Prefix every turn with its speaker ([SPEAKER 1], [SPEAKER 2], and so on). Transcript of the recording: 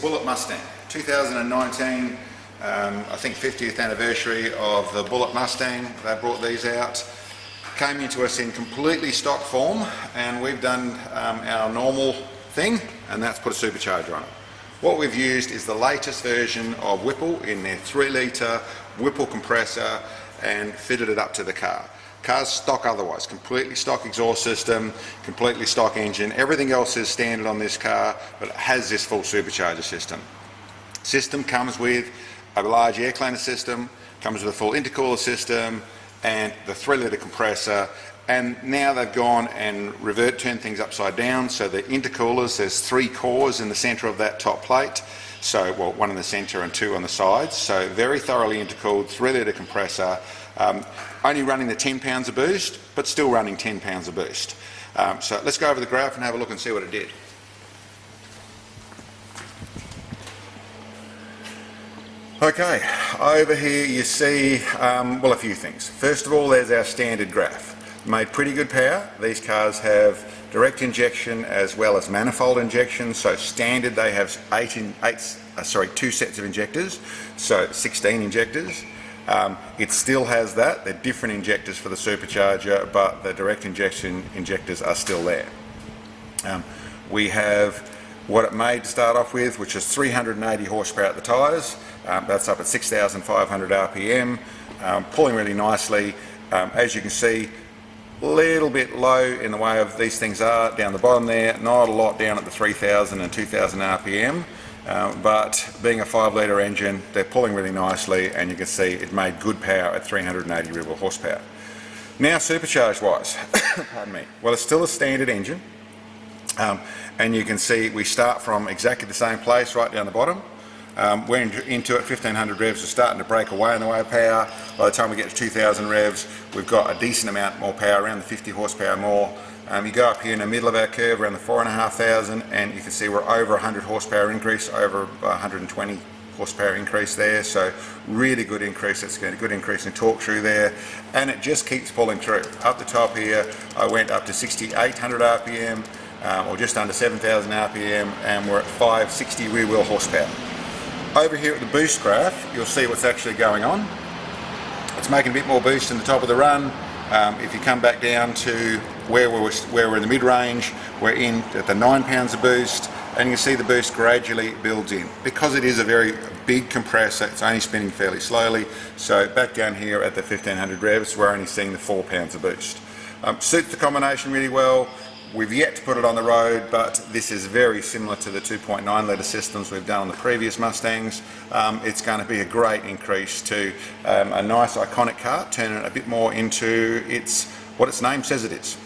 [SPEAKER 1] Bullet Mustang, 2019, I think 50th anniversary of the Bullet Mustang. They brought these out. Came into us in completely stock form, and we've done our normal thing, and that's put a supercharger on it. What we've used is the latest version of WHIPPLE in their 3 litre WHIPPLE compressor and fitted it up to the car. Car's stock otherwise, completely stock exhaust system, completely stock engine. Everything else is standard on this car, but it has this full supercharger system. System comes with a large air cleaner system, comes with a full intercooler system, and the 3 litre compressor. And now they've gone and turned things upside down. So the intercoolers, there's 3 cores in the centre of that top plate. So, well, 1 in the centre and 2 on the sides. So very thoroughly intercooled, 3 litre compressor. Only running the 10 pounds of boost, but still running 10 pounds of boost. So let's go over the graph and have a look and see what it did. Okay, over here you see, well, a few things. First of all, there's our standard graph. Made pretty good power. These cars have direct injection as well as manifold injection. So standard they have 2 sets of injectors, so 16 injectors. It still has that. They're different injectors for the supercharger, but the direct injection injectors are still there. We have what it made to start off with, which is 380 horsepower at the tyres. That's up at 6,500 RPM, pulling really nicely. As you can see, a little bit low in the way of these things are down the bottom there, not a lot down at the 3,000 and 2,000 RPM, but being a 5 litre engine, they're pulling really nicely, and you can see it made good power at 380 real horsepower. Now supercharged wise, pardon me, well, it's still a standard engine, and you can see we start from exactly the same place right down the bottom. We're into it, 1500 revs, we're starting to break away in the way of power. By the time we get to 2000 revs, we've got a decent amount more power, around the 50 horsepower more. You go up here in the middle of our curve, around the 4,500, and you can see we're over 100 horsepower increase, over 120 horsepower increase there. So really good increase. It's got a good increase in torque through there, and it just keeps pulling through. Up the top here, I went up to 6,800 RPM, or just under 7,000 RPM, and we're at 560 rear wheel horsepower. Over here at the boost graph, you'll see what's actually going on. It's making a bit more boost in the top of the run. If you come back down to where we're in the mid-range, we're in at the 9 pounds of boost, and you can see the boost gradually builds in. Because it is a very big compressor, it's only spinning fairly slowly. So back down here at the 1500 revs, we're only seeing the 4 pounds of boost. Suits the combination really well. We've yet to put it on the road, but this is very similar to the 2.9 litre systems we've done on the previous Mustangs. It's going to be a great increase to a nice iconic car, turning it a bit more into what its name says it is.